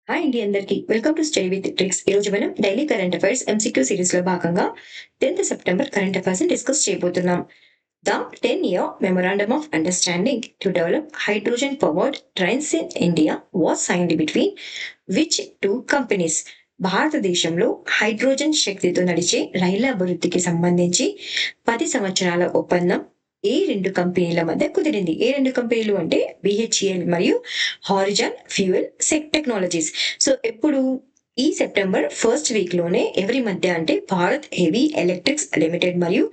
Hi అండి అందరికి welcome to study with tricks. ఈ రోజు మనం daily current affairs MCQ series లో భాగంగా 10th సెప్టెంబర్ కరెంట్ అఫైర్స్ ని డిస్కస్ చేయబోతున్నాం. The 10-year memorandum of understanding to develop hydrogen powered trains in India was signed between which two companies? భారతదేశంలో hydrogen శక్తితో నడిచే రైళ్ల అభివృద్ధికి సంబంధించి 10 సంవత్సరాల ఒప్పందం ఏ రెండు కంపెనీల మధ్య కుదిరింది? ఏ రెండు కంపెనీలు అంటే బిహెచ్ఈఎల్ మరియు హారిజన్ ఫ్యూయల్ టెక్నాలజీస్. సో ఎప్పుడు ఈ సెప్టెంబర్ ఫస్ట్ వీక్ లోనే ఎవరి మధ్య అంటే భారత్ హెవీ ఎలక్ట్రిక్స్ లిమిటెడ్ మరియు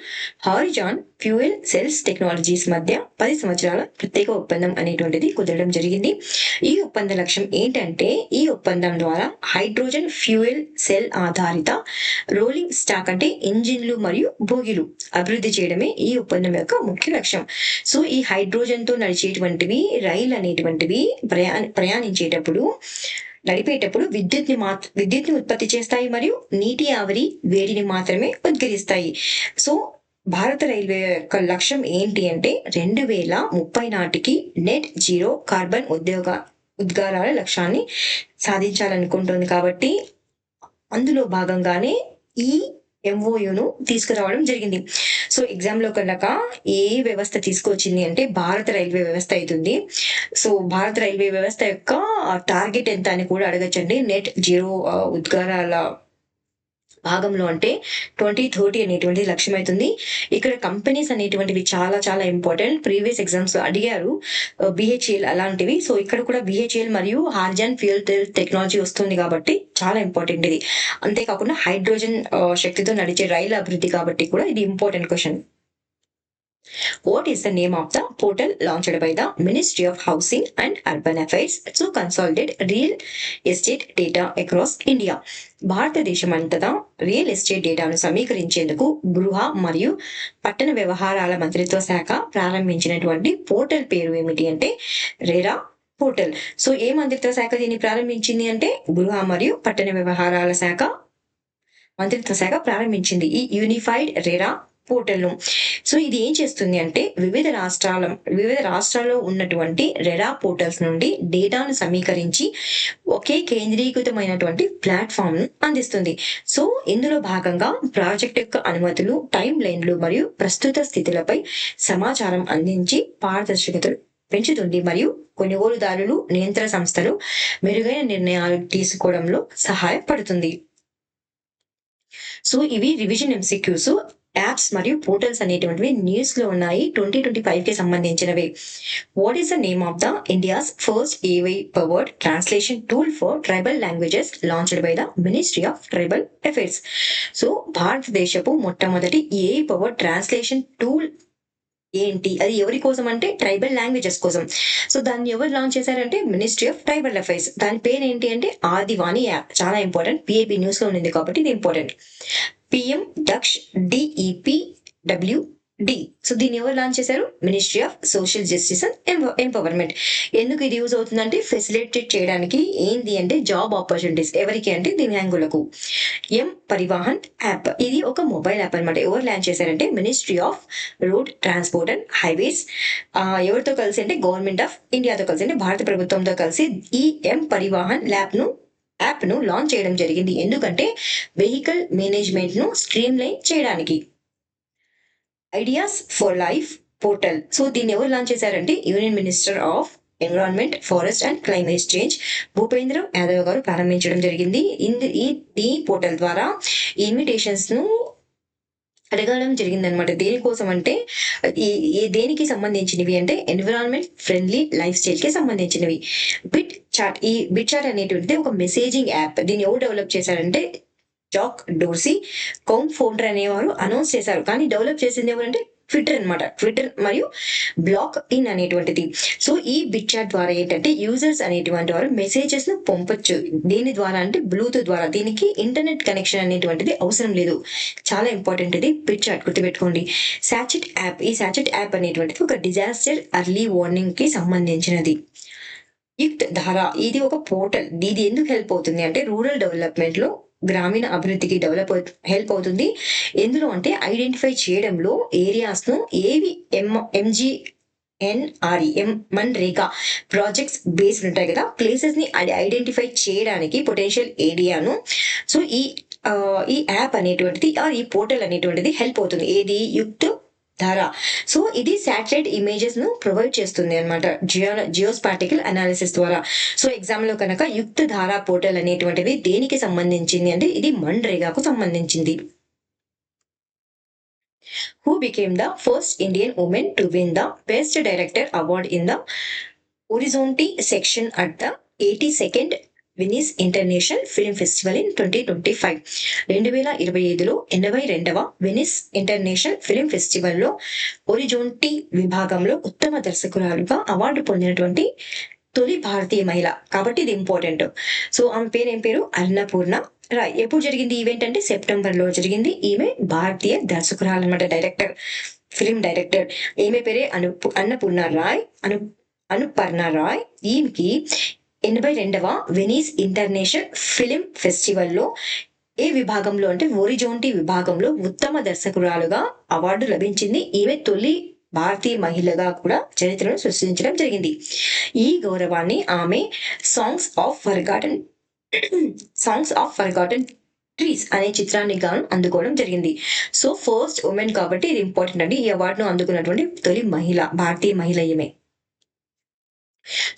హారిజాన్ ఫ్యూయల్ సెల్స్ టెక్నాలజీస్ మధ్య 10 సంవత్సరాల ప్రత్యేక ఒప్పందం అనేటువంటిది కుదరడం జరిగింది. ఈ ఒప్పంద లక్ష్యం ఏంటంటే ఈ ఒప్పందం ద్వారా హైడ్రోజన్ ఫ్యూయల్ సెల్ ఆధారిత రోలింగ్ స్టాక్ అంటే ఇంజిన్లు మరియు బోగిలు అభివృద్ధి చేయడమే ఈ ఒప్పందం యొక్క ముఖ్య లక్ష్యం. సో ఈ హైడ్రోజన్ తో నడిచేటువంటివి రైలు అనేటువంటివి ప్రయాణించేటప్పుడు నడిపేటప్పుడు విద్యుత్ని ఉత్పత్తి చేస్తాయి మరియు నీటి ఆవిరి వేడిని మాత్రమే ఉద్గరిస్తాయి. సో భారత రైల్వే యొక్క లక్ష్యం ఏంటి అంటే 2030 నాటికి నెట్ జీరో కార్బన్ ఉద్గారాల లక్ష్యాన్ని సాధించాలనుకుంటుంది. కాబట్టి అందులో భాగంగానే ఈ ఎంఓయూను తీసుకురావడం జరిగింది. సో ఎగ్జామ్ లో కనుక ఏ వ్యవస్థ తీసుకొచ్చింది అంటే భారత రైల్వే వ్యవస్థ అవుతుంది. సో భారత రైల్వే వ్యవస్థ యొక్క టార్గెట్ ఎంత అని కూడా అడగచ్చండి. నెట్ జీరో ఉద్గారాల భాగంలో అంటే 2030 అనేటువంటి లక్ష్యం అవుతుంది. ఇక్కడ కంపెనీస్ అనేటువంటివి చాలా చాలా ఇంపార్టెంట్. ప్రీవియస్ ఎగ్జామ్స్ లో అడిగారు బిహెచ్ఎల్ అలాంటివి. సో ఇక్కడ కూడా బిహెచ్ఎల్ మరియు హార్జన్ ఫ్యూయల్ టెక్నాలజీ వస్తుంది కాబట్టి చాలా ఇంపార్టెంట్ ఇది. అంతేకాకుండా హైడ్రోజన్ శక్తితో నడిచే రైలు అభివృద్ధి కాబట్టి కూడా ఇది important question. What is the name of the portal launched by the Ministry of Housing and Urban Affairs to consolidate real estate data across India? భారతదేశం అంతటా రియల్ ఎస్టేట్ డేటాను సమీకరించేందుకు గృహ మరియు పట్టణ వ్యవహారాల మంత్రిత్వ శాఖ ప్రారంభించినటువంటి పోర్టల్ పేరు ఏమిటి అంటే రెరా పోర్టల్. సో ఏ మంత్రిత్వ శాఖ దీన్ని ప్రారంభించింది అంటే గృహ మరియు పట్టణ వ్యవహారాల శాఖ మంత్రిత్వ శాఖ ప్రారంభించింది ఈ యూనిఫైడ్ రెరా పోర్టల్ ను. సో ఇది ఏం చేస్తుంది అంటే వివిధ రాష్ట్రాల్లో ఉన్నటువంటి రెరా పోర్టల్స్ నుండి డేటాను సమీకరించి ఒకే కేంద్రీకృతమైనటువంటి ప్లాట్ఫామ్ ను అందిస్తుంది. సో ఇందులో భాగంగా ప్రాజెక్ట్ యొక్క అనుమతులు, టైం లైన్లు మరియు ప్రస్తుత స్థితులపై సమాచారం అందించి పారదర్శకతను పెంచుతుంది మరియు కొనుగోలుదారులు, నియంత్రణ సంస్థలు మెరుగైన నిర్ణయాలు తీసుకోవడంలో సహాయపడుతుంది. సో ఇవి రివిజన్ ఎంసీక్యూస్. యాప్స్ మరియు పోర్టల్స్ అనేటువంటివి న్యూస్ లో ఉన్నాయి 2025 కి సంబంధించినవి. What is the name of the India's first AI powered translation tool for tribal languages launched by the ministry of tribal affairs? So భారతదేశపు మొట్టమొదటి ఏఐ పవర్డ్ ట్రాన్స్లేషన్ టూల్ ఏంటి? అది ఎవరి కోసం అంటే ట్రైబల్ లాంగ్వేజెస్ కోసం. సో దాన్ని ఎవరు లాంచ్ చేశారంటే మినిస్ట్రీ ఆఫ్ ట్రైబల్ అఫైర్స్. దాని పేరు ఏంటి అంటే ఆదివాణి యాప్. చాలా ఇంపార్టెంట్, పిఏపి న్యూస్ లో ఉంది కాబట్టి ఇది ఇంపార్టెంట్. పిఎం దక్ష్ డిఈపిడబ్ల్యూడి. సో దీన్ని ఎవరు లాంచ్ చేశారు? Ministry of social justice and empowerment. ఎందుకు ఇది యూజ్ అవుతుందంటే ఫెసిలిటేట్ చేయడానికి. ఏంది అంటే జాబ్ ఆపర్చునిటీస్ ఎవరికి అంటే దివ్యాంగులకు. ఎం పరివాహన్ యాప్ ఇది ఒక మొబైల్ యాప్ అనమాట. ఎవరు లాంచ్ చేశారంటే ministry of road transport and highways. ఎవరితో కలిసి అంటే గవర్నమెంట్ ఆఫ్ ఇండియాతో కలిసి అంటే భారత ప్రభుత్వంతో కలిసి ఈ ఎం పరివాహన్ యాప్ ను లాంచ్ చేయడం జరిగింది. ఎందుకంటే వెహికల్ మేనేజ్మెంట్ ను స్ట్రీమ్ లైన్ చేయడానికి. Ideas for life portal. So దీన్ని ఎవరు లాంచ్ చేశారంటే union minister of environment, forest and climate change Bhupendra Yadav గారు ప్రారంభించడం జరిగింది. ఈ పోర్టల్ ద్వారా ఇన్విటేషన్స్ ను అడగడం జరిగింది అనమాట. దేనికోసం అంటే దేనికి సంబంధించినవి అంటే ఎన్విరాన్మెంట్ ఫ్రెండ్లీ లైఫ్ స్టైల్ కి సంబంధించినవి. ఈ బిట్ చాట్ అనేటువంటిది ఒక మెసేజింగ్ యాప్. దీన్ని ఎవరు డెవలప్ చేశారంటే జాక్ డోర్సీ ఫౌండర్ అనేవారు అనౌన్స్ చేశారు. కానీ డెవలప్ చేసింది ఎవరంటే ట్విట్టర్ అనమాట. ట్విట్టర్ మరియు బ్లాక్ ఇన్ అనేటువంటిది. సో ఈ బిట్ చాట్ ద్వారా ఏంటంటే యూజర్స్ అనేటువంటి వారు మెసేజెస్ ను పంపొచ్చు. దీని ద్వారా అంటే బ్లూటూత్ ద్వారా. దీనికి ఇంటర్నెట్ కనెక్షన్ అనేటువంటిది అవసరం లేదు. చాలా ఇంపార్టెంట్ ఇది బిట్ చాట్, గుర్తుపెట్టుకోండి. Sachet app. ఈ సాచెట్ యాప్ అనేటువంటిది ఒక డిజాస్టర్ ఎర్లీ వార్నింగ్ కి సంబంధించినది. యుక్త్ ధార ఇది ఒక పోర్టల్. ఇది ఎందుకు హెల్ప్ అవుతుంది అంటే రూరల్ డెవలప్మెంట్ లో, గ్రామీణ అభివృద్ధికి హెల్ప్ అవుతుంది. ఎందులో అంటే ఐడెంటిఫై చేయడంలో ఏరియాస్ ను ఏవి MNREM మన్రేగా ప్రాజెక్ట్స్ బేస్డ్ ఉంటాయి కదా, ప్లేసెస్ ని ఐడెంటిఫై చేయడానికి పొటెన్షియల్ ఏరియాను. సో ఈ యాప్ అనేటువంటిది ఈ పోర్టల్ అనేటువంటిది హెల్ప్ అవుతుంది. ఏది యుక్త్ ధార. సో ఇది శాటిలైట్ ఇమేజెస్ ను ప్రొవైడ్ చేస్తుంది అనమాట జియోస్పాటికల్ అనాలిసిస్ ద్వారా. సో ఎగ్జామ్ లో కనుక యుక్త్ ధార పోర్టల్ అనేటువంటిది దేనికి సంబంధించింది అంటే ఇది మన్రేగాకు సంబంధించింది. Who became the first Indian woman to win the Best Director Award in the Horizonte section at the 82nd Venice International Film Festival in 2025. 2025లో 82వ వెనిస్ ఇంటర్నేషనల్ ఫిల్మ్ ఫెస్టివల్ లో ఒరిజోంటి విభాగంలో ఉత్తమ దర్శకురాలుగా అవార్డు పొందినటువంటి తొలి భారతీయ మహిళ కాబట్టి ఇది ఇంపార్టెంట్. సో ఆమె పేరు ఏం పేరు? అన్నపూర్ణ రాయ్. ఎప్పుడు జరిగింది ఈవెంట్ అంటే సెప్టెంబర్ లో జరిగింది. ఈమె భారతీయ దర్శకురాలు అనమాట, డైరెక్టర్, ఫిల్మ్ డైరెక్టర్. ఈమె పేరే అన్నపూర్ణ రాయ్. అనుపర్ణ రాయ్. ఈమెకి 82వ వెనీస్ ఇంటర్నేషనల్ ఫిల్మ్ ఫెస్టివల్ లో ఏ విభాగంలో అంటే ఒరిజోంటి విభాగంలో ఉత్తమ దర్శకురాలుగా అవార్డు లభించింది. ఈమె తొలి భారతీయ మహిళగా కూడా చరిత్రను సృష్టించడం జరిగింది. ఈ గౌరవాన్ని ఆమె సాంగ్స్ ఆఫ్ ఫర్గాటన్ ట్రీస్ అనే చిత్రాన్ని గాను అందుకోవడం జరిగింది. సో ఫస్ట్ ఉమెన్ కాబట్టి ఇది ఇంపార్టెంట్ అండి. ఈ అవార్డును అందుకున్నటువంటి తొలి భారతీయ మహిళ ఈమె.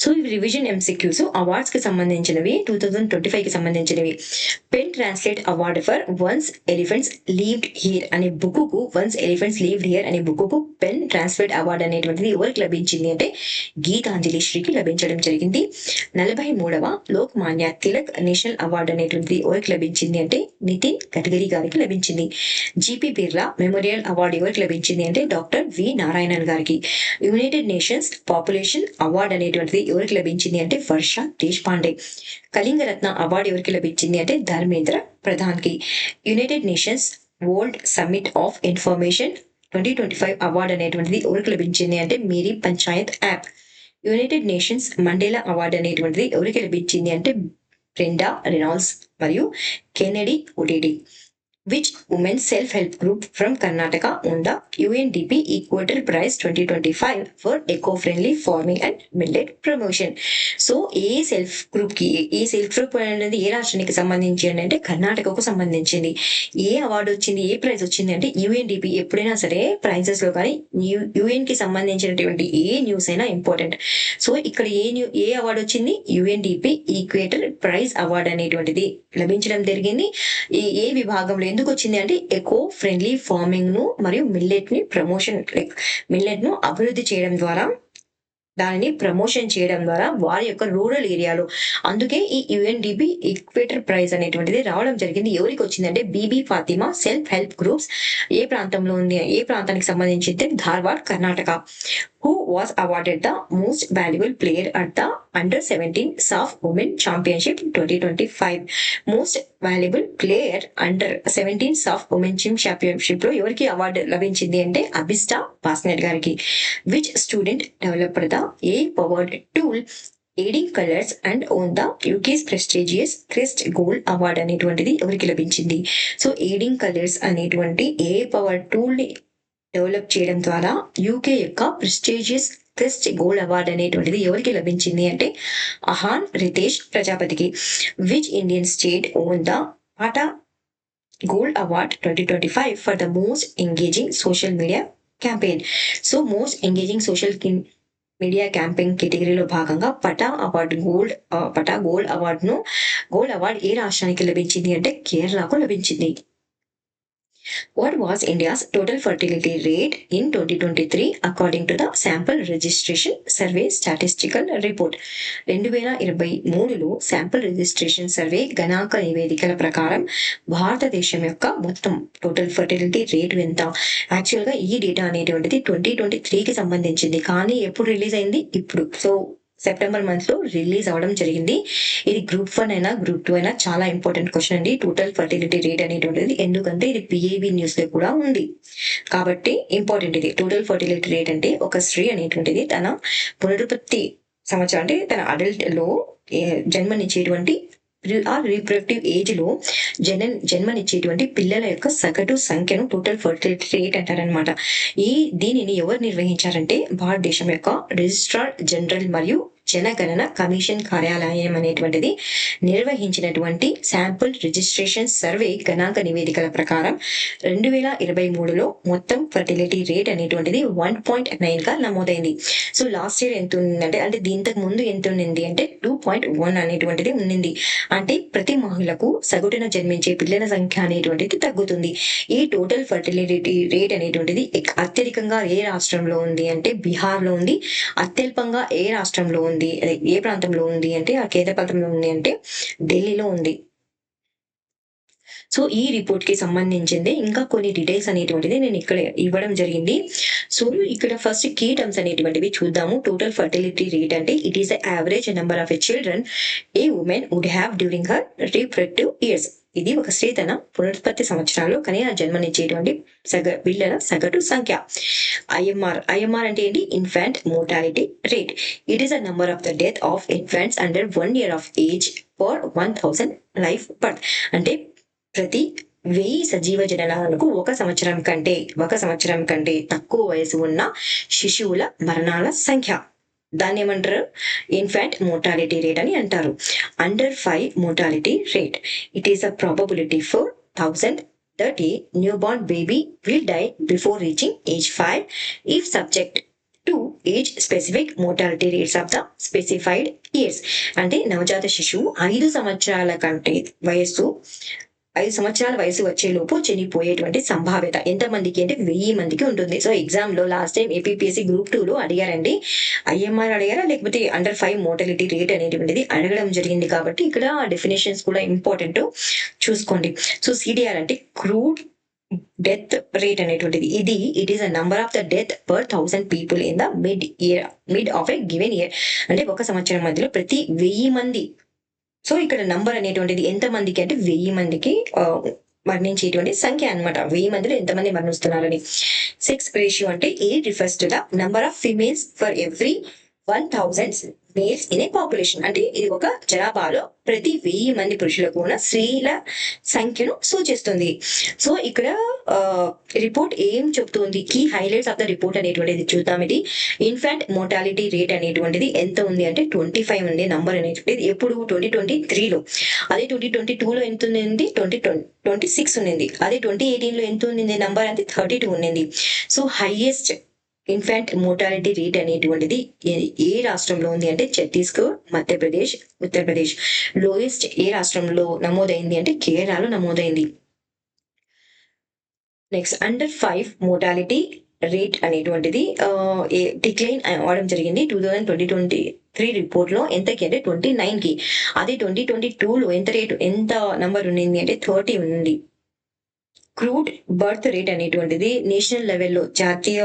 సో ఇవి రివిజన్ ఎంసీక్యూస్ అవార్డ్స్ కి సంబంధించినవి. 2025 కి సంబంధించినవి. Pen translate award for once elephants లీవ్డ్ here అనే బుక్ కు పెన్ ట్రాన్స్లేట్ అవార్డు అనేటువంటిది ఎవరికి లభించింది అంటే గీతాంజలి శ్రీకి లభించడం జరిగింది. 43వ లోక్ మాన్య తిలక్ నేషనల్ అవార్డు అనేటువంటిది ఎవరికి లభించింది అంటే నితిన్ గడ్కరీ గారికి లభించింది. జిపి బిర్లా మెమోరియల్ అవార్డు ఎవరికి లభించింది అంటే డాక్టర్ వి నారాయణన్ గారికి. యునైటెడ్ నేషన్స్ పాపులేషన్ అవార్డు అనేటువంటిది ఎవరికి లభించింది అంటే వర్ష దేశపాండే. కళింగరత్న అవార్డు ఎవరికి లభించింది అంటే ధర్మేంద్ర ప్రధాన్ కి. United Nations World Summit of Information 2025 award అనేటువంటిది ఎవరికి లభించింది అంటే Meri Panchayat app. United Nations Mandela award అనేటువంటిది ఎవరికి లభించింది అంటే బ్రెండా రెనాల్డ్స్ మరియు Kennedy Odede. Which women self-help group from Karnataka won the UNDP Equator Prize 2025 for eco-friendly farming and millet promotion? So ఈ సెల్ఫ్ గ్రూప్ అనేది ఏ రాష్ట్రానికి సంబంధించి అంటే కర్ణాటకకు సంబంధించింది. ఏ అవార్డు వచ్చింది, ఏ ప్రైజ్ వచ్చింది అంటే యుఎన్డిపి. ఎప్పుడైనా సరే ప్రైజెస్ లో కానీ యుఎన్ కి సంబంధించినటువంటి ఏ న్యూస్ అయినా ఇంపార్టెంట్. సో ఇక్కడ ఏ అవార్డు వచ్చింది? యుఎన్డిపి ఈక్వేటర్ ప్రైజ్ అవార్డు అనేటువంటిది లభించడం జరిగింది. ఏ విభాగంలో ఎందుకు వచ్చింది అంటే ఎకో ఫ్రెండ్లీ ఫార్మింగ్ ను మరియు మిల్లెట్ ను అభివృద్ధి చేయడం ద్వారా, దానిని ప్రమోషన్ చేయడం ద్వారా వారి యొక్క రూరల్ ఏరియాలో. అందుకే ఈ యుఎన్డిపి ఈక్వేటర్ ప్రైజ్ అనేటువంటిది రావడం జరిగింది. ఎవరికి వచ్చిందంటే Bibi Fatima self help groups. ఏ ప్రాంతంలో ఉంది, ఏ ప్రాంతానికి సంబంధించింది? Dharwad, Karnataka. Who was awarded the most valuable player at the Under-17 SAF Women Championship 2025? Most valuable player Under-17 SAF Women Championship లో ఎవరికి అవార్డు లభించింది అంటే అభిష్టా పాస్నెట్ గారికి. Which student developed the AI-powered tool aiding colours and own the UK's prestigious crest gold award అనేటువంటిది ఎవరికి లభించింది? So aiding colours అనేటువంటి AI power tool ని డెవలప్ చేయడం ద్వారా యూకే యొక్క ప్రెస్టీజియస్ క్రెస్ట్ గోల్డ్ అవార్డ్ అనేటువంటిది ఎవరికి లభించింది అంటే అహాన్ రితేష్ ప్రజాపతికి. Which Indian state won the PATA gold award 2025 for the most engaging social media campaign. So most engaging social media campaign కేటగిరీలో భాగంగా పటా గోల్డ్ అవార్డ్ ఏ రాష్ట్రానికి లభించింది అంటే కేరళకు లభించింది. What was India's total fertility rate in 2023 according to the Sample Registration Survey Statistical Report? 2023లో sample registration survey గణాంక నివేదికల ప్రకారం భారతదేశం యొక్క మొత్తం టోటల్ ఫర్టిలిటీ రేట్ ఎంత? యాక్చువల్ గా ఈ డేటా అనేటువంటిది 2023కి సంబంధించింది, కానీ ఎప్పుడు రిలీజ్ అయింది? ఇప్పుడు. సో సెప్టెంబర్ మంత్ లో రిలీజ్ అవడం జరిగింది. ఇది గ్రూప్ 1 అయినా గ్రూప్ 2 అయినా చాలా ఇంపార్టెంట్ క్వశ్చన్ అండి టోటల్ ఫర్టిలిటీ రేట్ అనేటువంటిది. ఎందుకంటే ఇది పిఏబి న్యూస్ లో కూడా ఉంది కాబట్టి ఇంపార్టెంట్ ఇది. టోటల్ ఫర్టిలిటీ రేట్ అంటే ఒక స్త్రీ అనేటువంటిది తన పునరుత్పత్తి సంవత్సరం అంటే తన అడల్ట్ లో జన్మనిచ్చేటువంటి రీప్రొడక్టివ్ ఏజ్ లో జన్మనిచ్చేటువంటి పిల్లల యొక్క సగటు సంఖ్యను టోటల్ ఫర్టిలిటీ రేట్ అంటారనమాట. దీనిని ఎవరు నిర్వహించారంటే భారతదేశం యొక్క రిజిస్ట్రార్ జనరల్ మరియు జనగణన కమిషన్ కార్యాలయం అనేటువంటిది నిర్వహించినటువంటి శాంపుల్ రిజిస్ట్రేషన్ సర్వే గణాంక నివేదికల ప్రకారం 2023లో మొత్తం ఫర్టిలిటీ రేట్ అనేటువంటిది 1.9 గా నమోదైంది. సో లాస్ట్ ఇయర్ ఎంత ఉందంటే, అంటే దీంతకు ముందు ఎంత ఉంది అంటే 2.1 అనేటువంటిది ఉన్నింది. అంటే ప్రతి మహిళకు సగటున జన్మించే పిల్లల సంఖ్య అనేటువంటిది తగ్గుతుంది. ఈ టోటల్ ఫర్టిలిటీ రేట్ అనేటువంటిది అత్యధికంగా ఏ రాష్ట్రంలో ఉంది అంటే బీహార్ లో ఉంది. అత్యల్పంగా ఏ రాష్ట్రంలో ఉంది, ఏ ప్రాంతంలో ఉంది అంటే ఆ కేంద్ర ప్రాంతంలో ఉంది అంటే ఢిల్లీలో ఉంది. సో ఈ రిపోర్ట్ కి సంబంధించింది ఇంకా కొన్ని డీటెయిల్స్ అనేటువంటిది నేను ఇక్కడ ఇవ్వడం జరిగింది. సో ఇక్కడ ఫస్ట్ కీ టర్మ్స్ అనేటువంటివి చూద్దాము. టోటల్ ఫర్టిలిటీ రేట్ అంటే it is the average number of a children a woman would have during her reproductive years. ఇది ఒక స్త్రీ తన పునరుత్పత్తి సంవత్సరాల్లో కనీస జన్మనిచ్చేటువంటి పిల్లల సగటు సంఖ్య. ఐఎంఆర్ అంటే ఏంటి? Infant mortality rate. It is the number of the death of infants under 1 year of age for 1000 life birth. అంటే ప్రతి 1000 సజీవ జననాలకు ఒక సంవత్సరం కంటే తక్కువ వయసు ఉన్న శిశువుల మరణాల సంఖ్య. దాన్ని ఏమంటారు? ఇన్ఫాంట్ మోర్టాలిటీ రేట్ అని అంటారు. Under 5 mortality rate. It is a probability for 1000 that a newborn baby will die before reaching age 5 if subject to age specific mortality rates of the specified years. అంటే నవజాత శిశువు 5 సంవత్సరాల వయసు వచ్చేలోపు చనిపోయేటువంటి సంభావ్యత ఎంతమందికి అంటే 1000 మందికి ఉంటుంది. సో ఎగ్జామ్ లో లాస్ట్ టైం ఏపీఎస్సీ గ్రూప్ 2 లో అడిగారండి. ఐఎంఆర్ అడిగారా లేకపోతే అండర్ 5 మోర్టాలిటీ రేట్ అనేటువంటిది అడగడం జరిగింది. కాబట్టి ఇక్కడ డెఫినేషన్స్ కూడా ఇంపార్టెంట్ చూసుకోండి. సో సిడిఆర్ అంటే క్రూడ్ డెత్ రేట్ అనేటువంటిది. It is a number of the death per 1000 people in the mid of a given year. అంటే ఒక సంవత్సరం మధ్యలో ప్రతి 1000 మంది. సో ఇక్కడ నంబర్ అనేటువంటిది ఎంత మందికి అంటే 1000 మందికి మరణించేటువంటి సంఖ్య అనమాట. 1000 మందిలో ఎంతమంది మరణిస్తున్నారని. సెక్స్ రేషియో అంటే a refers to the number of females for every 1000 males in a population. అంటే ఇది ఒక జనాభాలో ప్రతి 1000 మంది పురుషులకు ఉన్న స్త్రీల సంఖ్యను సూచిస్తుంది. సో ఇక్కడ రిపోర్ట్ ఏం చెప్తుంది, key highlights of the report అనేటువంటిది చూద్దాం. ఇది ఇన్ఫాంట్ మోర్టాలిటీ రేట్ అనేటువంటిది ఎంత ఉంది అంటే 25 ఉంది నంబర్ అనేటువంటిది. ఎప్పుడు? 2023లో. అదే 2022లో ఎంత ఉంది? 2026 ఉంది. అదే 2018లో ఎంత ఉంది నంబర్ అంటే 32 ఉంది. So highest infant mortality rate అనేటువంటిది ఏ రాష్ట్రంలో ఉంది అంటే ఛత్తీస్గఢ్, మధ్యప్రదేశ్, ఉత్తరప్రదేశ్. లోయెస్ట్ ఏ రాష్ట్రంలో నమోదైంది అంటే కేరళలో నమోదైంది. నెక్స్ట్ అండర్ 5 మోర్టాలిటీ రేట్ అనేటువంటిది డిక్లైన్ అవడం జరిగింది 2023 రిపోర్ట్ లో. ఎంతకి అంటే 29 కి. అదే 2022లో ఎంత నంబర్ ఉంది అంటే 30 ఉంది. క్రూడ్ బర్త్ రేట్ అనేటువంటిది నేషనల్ లెవెల్లో, జాతీయ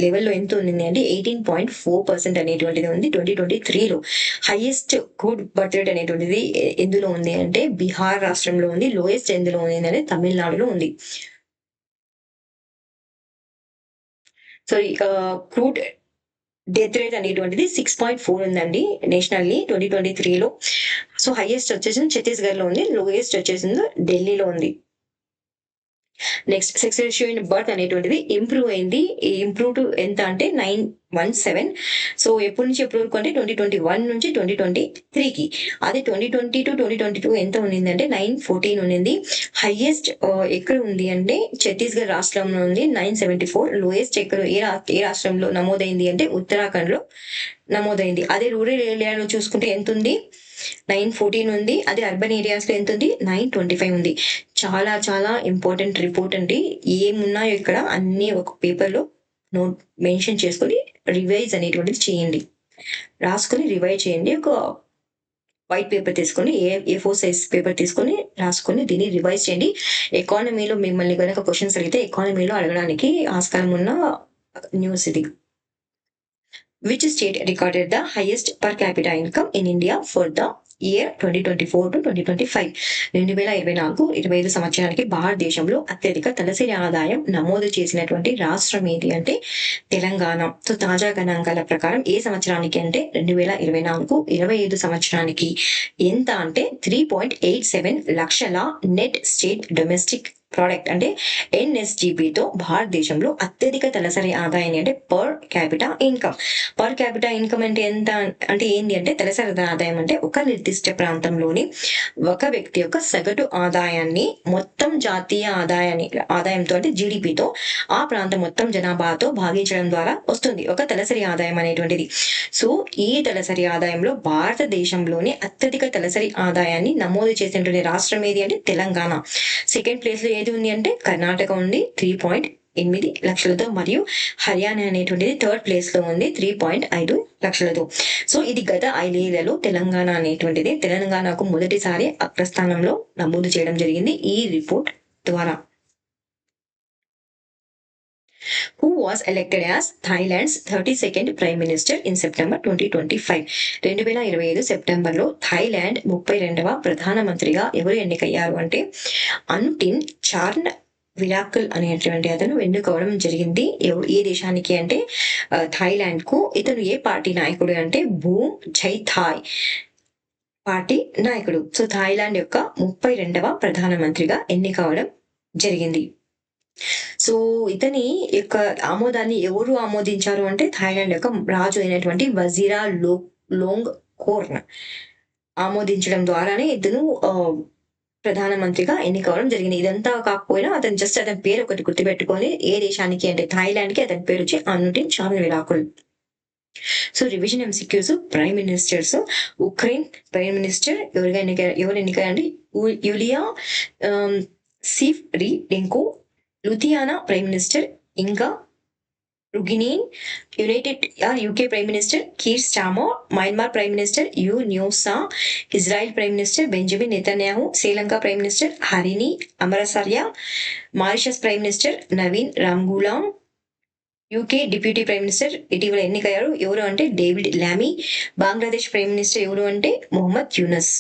లెవెల్లో ఎంత ఉంది అంటే 18.4% అనేటువంటిది ఉంది 2023లో. హైయెస్ట్ క్రూడ్ బర్త్ రేట్ అనేటువంటిది ఎందులో ఉంది అంటే బీహార్ రాష్ట్రంలో ఉంది. లోయెస్ట్ ఎందులో ఉంది అంటే తమిళనాడులో ఉంది. సారీ, క్రూడ్ డెత్ రేట్ అనేటువంటిది 6.4 ఉందండి నేషనల్లీ 2023లో. సో హైయెస్ట్ వచ్చేసి ఛత్తీస్గఢ్ లో ఉంది. లోయెస్ట్ వచ్చేసింది ఢిల్లీలో ఉంది. Next sex ratio in birth అనేటువంటిది ఇంప్రూవ్ అయింది. ఇంప్రూవ్ టు ఎంత అంటే 917. సో ఎప్పటి నుంచి ఎప్పటి వరకు అంటే 2021 నుంచి 2023కి. అదే 2020 to 2022 ఎంత ఉన్నిందంటే 914 ఉన్నింది. హైయెస్ట్ ఎక్కడ ఉంది అంటే ఛత్తీస్గఢ్ రాష్ట్రంలో ఉంది 974. లోయెస్ట్ ఎక్కడ ఏ రాష్ట్రంలో నమోదైంది అంటే ఉత్తరాఖండ్ లో నమోదైంది. అదే రూరల్ ఏరియాలో చూసుకుంటే ఎంత ఉంది? 914 ఉంది. అదే అర్బన్ ఏరియాస్ లో ఎంత ఉంది? 925 ఉంది. చాలా చాలా ఇంపార్టెంట్ రిపోర్ట్ అండి. ఏమున్నాయో ఇక్కడ అన్ని ఒక పేపర్ లో నోట్ మెన్షన్ చేసుకొని రివైజ్ అనేటువంటిది చేయండి. రాసుకొని రివైజ్ చేయండి. ఒక వైట్ పేపర్ తీసుకొని A4 సైజ్ పేపర్ తీసుకొని రాసుకొని దీన్ని రివైజ్ చేయండి. ఎకానమీలో మిమ్మల్ని కనుక క్వశ్చన్స్ అడిగితే ఎకానమీలో అడగడానికి ఆస్కారం ఉన్న న్యూస్ ఇది. Which state recorded the highest per capita income in India for the year 2024 to 2025 2024-25 సంవత్సరానికి భారతదేశంలో అత్యధిక తలసరి ఆదాయం నమోదు చేసినటువంటి రాష్ట్రం ఏది అంటే తెలంగాణ. సో తాజా గణాంకాల ప్రకారం ఏ సంవత్సరానికి అంటే 2024-25 సంవత్సరానికి ఎంత అంటే 3.87 లక్షల నెట్ స్టేట్ డొమెస్టిక్ ప్రోడక్ట్ అంటే ఎన్ఎస్జిపితో భారతదేశంలో అత్యధిక తలసరి ఆదాయాన్ని అంటే per capita income. Per capita income అంటే ఎంత అంటే ఏంటి అంటే తలసరి ఆదాయం అంటే ఒక నిర్దిష్ట ప్రాంతంలోని ఒక వ్యక్తి యొక్క సగటు ఆదాయాన్ని మొత్తం జాతీయ ఆదాయంతో అంటే జీడిపితో ఆ ప్రాంతం మొత్తం జనాభాతో భాగించడం ద్వారా వస్తుంది ఒక తలసరి ఆదాయం అనేటువంటిది. సో ఈ తలసరి ఆదాయంలో భారతదేశంలోని అత్యధిక తలసరి ఆదాయాన్ని నమోదు చేసినటువంటి రాష్ట్రం ఏది అంటే తెలంగాణ. సెకండ్ ప్లేస్ లో ఏది ఉంది అంటే కర్ణాటక ఉంది 3.8 లక్షలతో, మరియు హర్యానా అనేటువంటిది థర్డ్ ప్లేస్ లో ఉంది 3.5 లక్షలతో. సో ఇది గత 5 ఏళ్లలో తెలంగాణ అనేటువంటిది తెలంగాణకు మొదటిసారి అగ్రస్థానంలో నమోదు చేయడం జరిగింది ఈ రిపోర్ట్ ద్వారా. Who was elected as Thailand's 32nd Prime Minister in September 2025? 2025 సెప్టెంబర్లో థాయిలాండ్ 32వ ప్రధానమంత్రిగా ఎవరు ఎన్నికయ్యారు అంటే అనుటిన్ చార్న్ విరాకల్ అనేటువంటి అతను ఎన్నుకోవడం జరిగింది. ఏ దేశానికి అంటే థాయిలాండ్ కు. ఇతను ఏ పార్టీ నాయకుడు అంటే బూమ్ జై థాయ్ పార్టీ నాయకుడు. సో థాయిలాండ్ యొక్క 32వ ప్రధానమంత్రిగా ఎన్నికవడం జరిగింది. సో ఇతని యొక్క ఆమోదాన్ని ఎవరు ఆమోదించారు అంటే థాయిలాండ్ యొక్క రాజు అయినటువంటి వజీరా లోంగ్ కోర్న్ ఆమోదించడం ద్వారానే ఇతను ప్రధానమంత్రిగా ఎన్నికవడం జరిగింది. ఇదంతా కాకపోయినా అతను జస్ట్ అతని పేరు ఒకటి గుర్తుపెట్టుకొని ఏ దేశానికి అంటే థాయిలాండ్ కి అతని పేరు వచ్చి Anutin Charnvirakul. So revision MCQs prime ministers. Ukraine prime minister ఎవరు ఎన్నికయ్యారంటే Yulia Svyrydenko. Lithuania prime minister Inga Ruginiene. UK prime minister Keir Starmer. Myanmar prime minister U Nyo Saw. Israel prime minister Benjamin Netanyahu. Sri Lanka prime minister Harini Amarasuriya. Mauritius prime minister Navin Ramgoolam. UK deputy prime minister ఇటీవల ఎన్నికయ్యారు ఎవరు అంటే David Lammy. Bangladesh prime minister ఎవరు అంటే Mohammad Yunus.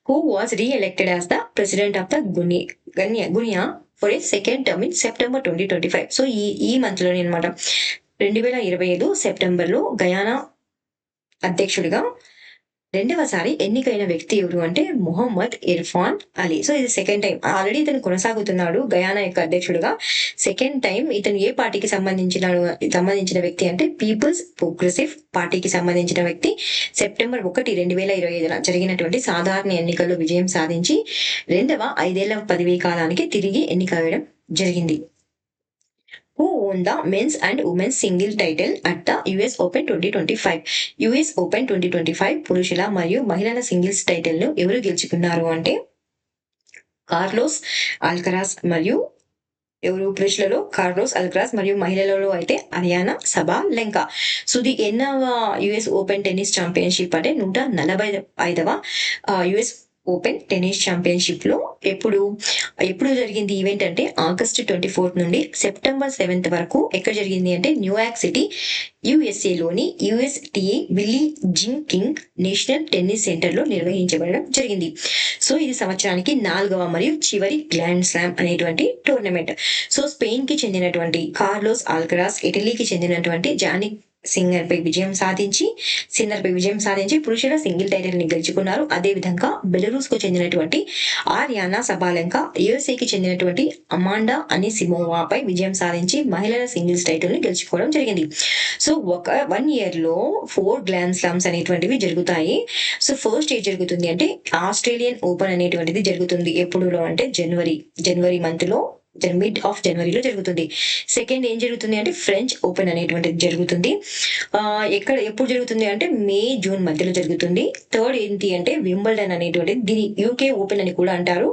Who was re-elected as the president of the Guinea for a second term in September 2025. So ఈ month లోనే అనమాట 2025 September లో గయానా అధ్యక్షుడిగా రెండవసారి ఎన్నికైన వ్యక్తి ఎవరు అంటే మొహమ్మద్ ఇర్ఫాన్ అలీ. సో ఇది సెకండ్ టైం. ఆల్రెడీ ఇతను కొనసాగుతున్నాడు గయానా యొక్క అధ్యక్షుడిగా. సెకండ్ టైం ఇతను ఏ పార్టీకి సంబంధించిన వ్యక్తి అంటే పీపుల్స్ ప్రోగ్రెసివ్ పార్టీకి సంబంధించిన వ్యక్తి. సెప్టెంబర్ 1, 2025 జరిగినటువంటి సాధారణ ఎన్నికల్లో విజయం సాధించి రెండవ 5 ఏళ్ల పదవీ కాలానికి తిరిగి ఎన్నికయ్యడం జరిగింది. Who won the men's and women's single title at the US Open 2025? US Open 2025 పురుషుల మరియు మహిళల సింగిల్స్ టైటిల్ ను ఎవరు గెలుచుకున్నారు అంటే కార్లోస్ అల్కరాజ్ మరియు ఎవరు పురుషులలో కార్లోస్ అల్కరాజ్ మరియు మహిళలలో అయితే అరియానా సబాలెంకా. సో ది ఎన్నవ యుఎస్ ఓపెన్ టెన్నిస్ ఛాంపియన్షిప్ అంటే 145వ యుఎస్ ఓపెన్ టెన్నిస్ ఛాంపియన్షిప్ లో ఎప్పుడు జరిగింది ఈవెంట్ అంటే ఆగస్టు 24 నుండి సెప్టెంబర్ 7 వరకు ఎక్కడ జరిగింది అంటే న్యూయార్క్ సిటీ యుఎస్ఏ లోని USTA Billie Jean King National Tennis Center లో నిర్వహించబడడం జరిగింది. సో ఇది సంవత్సరానికి 4వ మరియు చివరి గ్రాండ్ స్లామ్ అనేటువంటి టోర్నమెంట్. సో స్పెయిన్ కి చెందినటువంటి కార్లోస్ అల్కరాజ్, ఇటలీకి చెందినటువంటి జానిక్ సిన్నర్ పై విజయం సాధించి పురుషుల సింగిల్ టైటిల్ ని గెలుచుకున్నారు. అదే విధంగా బెలరూస్ కు చెందినటువంటి ఆరియానా సబాలెంకా, యుఎస్ఏ కి చెందినటువంటి అమాండా అనిసిమోవా పై విజయం సాధించి మహిళల సింగిల్స్ టైటిల్ ని గెలుచుకోవడం జరిగింది. సో 1 ఇయర్ లో 4 గ్రాండ్ స్లామ్స్ అనేటువంటివి జరుగుతాయి. సో ఫస్ట్ ఏం జరుగుతుంది అంటే ఆస్ట్రేలియన్ ఓపెన్ అనేటువంటిది జరుగుతుంది. ఎప్పుడు అంటే జనవరి మంత్ లో మిడ్ ఆఫ్ జనవరిలో జరుగుతుంది. సెకండ్ ఏం జరుగుతుంది అంటే ఫ్రెంచ్ ఓపెన్ అనేటువంటిది జరుగుతుంది. ఎప్పుడు జరుగుతుంది అంటే మే జూన్ మధ్యలో జరుగుతుంది. థర్డ్ ఏంటి అంటే వింబల్డన్ అనేటువంటిది, దీని యూకే ఓపెన్ అని కూడా అంటారు.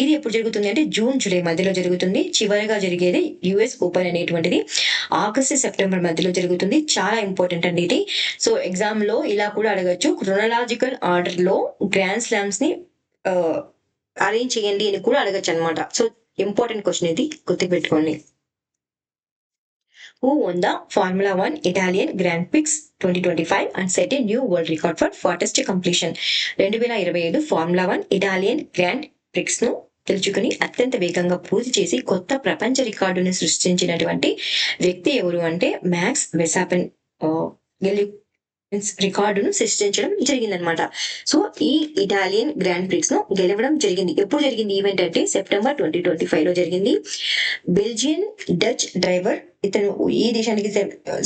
ఇది ఎప్పుడు జరుగుతుంది అంటే జూన్ జూలై మధ్యలో జరుగుతుంది. చివరిగా జరిగేది యుఎస్ ఓపెన్ అనేటువంటిది ఆగస్టు సెప్టెంబర్ మధ్యలో జరుగుతుంది. చాలా ఇంపార్టెంట్ అండి ఇది. సో ఎగ్జామ్ లో ఇలా కూడా అడగచ్చు, క్రోనలాజికల్ ఆర్డర్ లో గ్రాండ్ స్లామ్స్ ని అరేంజ్ చేయండి అని కూడా అడగచ్చు అనమాట. సో ఇంపార్టెంట్ క్వశ్చన్ ఇది, గుర్తుపెట్టుకోండి. who won the Formula 1 Italian Grand Prix 2025 and set a new world record for fastest completion. 2025 formula 1 Italian grand prix ను గెలుచుకుని అత్యంత వేగంగా పూర్తి చేసి కొత్త ప్రపంచ రికార్డును సృష్టించినటువంటి వ్యక్తి ఎవరు అంటే మ్యాక్స్ వెసాపెన్ రికార్డును సృష్టించడం జరిగిందనమాట. సో ఈ ఇటాలియన్ గ్రాండ్ ప్రిక్స్ ను గెలవడం జరిగింది. ఎప్పుడు జరిగింది ఈవెంట్ అంటే సెప్టెంబర్ 2025 లో జరిగింది. బెల్జియన్ డచ్ డ్రైవర్, ఇతను ఈ దేశానికి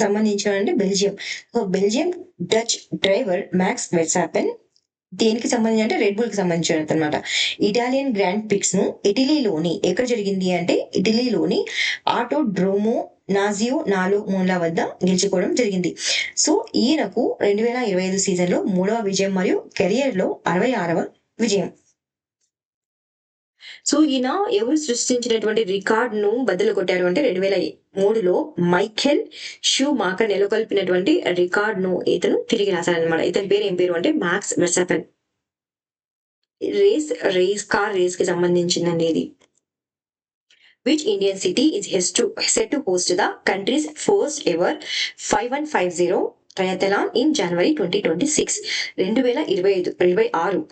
సంబంధించిన అంటే Belgium. So Belgium Dutch driver Max Verstappen దేనికి సంబంధించి అంటే రెడ్ బుల్ కి సంబంధించినది అనమాట. ఇటాలియన్ గ్రాండ్ ప్రిక్స్ ను ఇటలీలోని ఎక్కడ జరిగింది అంటే ఇటలీలోని ఆటో డ్రోమో నాజియో మూల వద్ద గెలుచుకోవడం జరిగింది. సో ఈయనకు 2025 సీజన్ లో 3వ విజయం మరియు కెరియర్ లో 66వ విజయం. సో ఈయన ఎవరు సృష్టించినటువంటి రికార్డ్ ను బదులు కొట్టారు అంటే 2003లో మైఖేల్ షూ మాకర్ నెలకొల్పినటువంటి రికార్డ్ ను ఇతను తిరిగి రాశారనమాట. ఇతని పేరు ఏం పేరు అంటే మ్యాక్స్ వెర్స్టాపెన్. కార్ రేస్ కి సంబంధించిందండి ఇది. Which Indian city is set to host the country's first ever 5150 triathlon in January 2026? 2026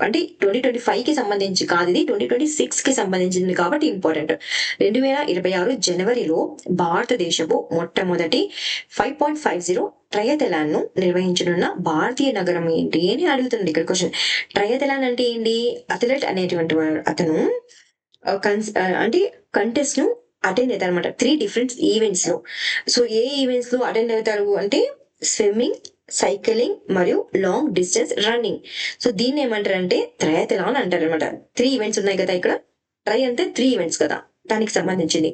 అంటే 2025 కి సంబంధించి కాదు, ఇది 2026 కి సంబంధించింది కాబట్టి ఇంపార్టెంట్. 2026 జనవరిలో భారతదేశపు మొట్టమొదటి 5.50 ట్రయథలాన్ ను నిర్వహించనున్న భారతీయ నగరం ఏంటి అని అడుగుతుంది ఇక్కడ క్వశ్చన్. ట్రయథలాన్ అంటే ఏంటి? అథ్లెట్ అనేటువంటి అతను అంటే కంటెస్ట్ ను అటెండ్ అవుతారు అనమాట 3 డిఫరెంట్ ఈవెంట్స్ లో. సో ఏ ఈవెంట్స్ లో అటెండ్ అవుతారు అంటే స్విమ్మింగ్, సైక్లింగ్ మరియు లాంగ్ డిస్టెన్స్ రన్నింగ్. సో దీన్ని ఏమంటారు అంటే ట్రయథలాన్ అంటారు అనమాట. 3 ఈవెంట్స్ ఉన్నాయి కదా ఇక్కడ. ట్రై అంటే 3 ఈవెంట్స్ కదా, దానికి సంబంధించింది.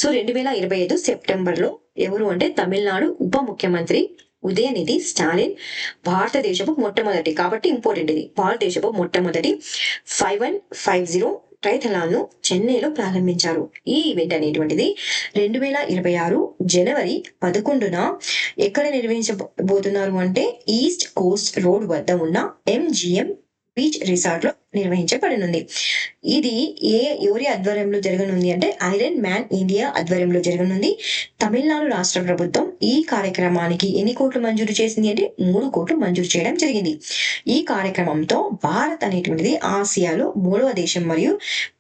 సో 2025 సెప్టెంబర్ లో ఎవరు అంటే తమిళనాడు ఉప ముఖ్యమంత్రి ఉదయనిధి స్టాలిన్ భారతదేశపు మొట్టమొదటి, కాబట్టి ఇంపార్టెంట్ ఇది, భారతదేశపు మొట్టమొదటి 5150 ట్రయథలాన్ ను చెన్నైలో ప్రారంభించారు. ఈ ఈవెంట్ అనేటువంటిది 2026 జనవరి 11న ఎక్కడ నిర్వహించబోతున్నారు అంటే ఈస్ట్ కోస్ట్ రోడ్ వద్ద ఉన్న MGM బీచ్ రిసార్ట్ లో నిర్వహించబడనుంది. ఇది ఎవరి ఆధ్వర్యంలో జరగనుంది అంటే ఐరన్ మ్యాన్ ఇండియా ఆధ్వర్యంలో జరగనుంది. తమిళనాడు రాష్ట్ర ప్రభుత్వం ఈ కార్యక్రమానికి ఎన్ని కోట్లు మంజూరు చేసింది అంటే 3 కోట్లు మంజూరు చేయడం జరిగింది. ఈ కార్యక్రమంతో భారత్ అనేటువంటిది ఆసియాలో 3వ దేశం మరియు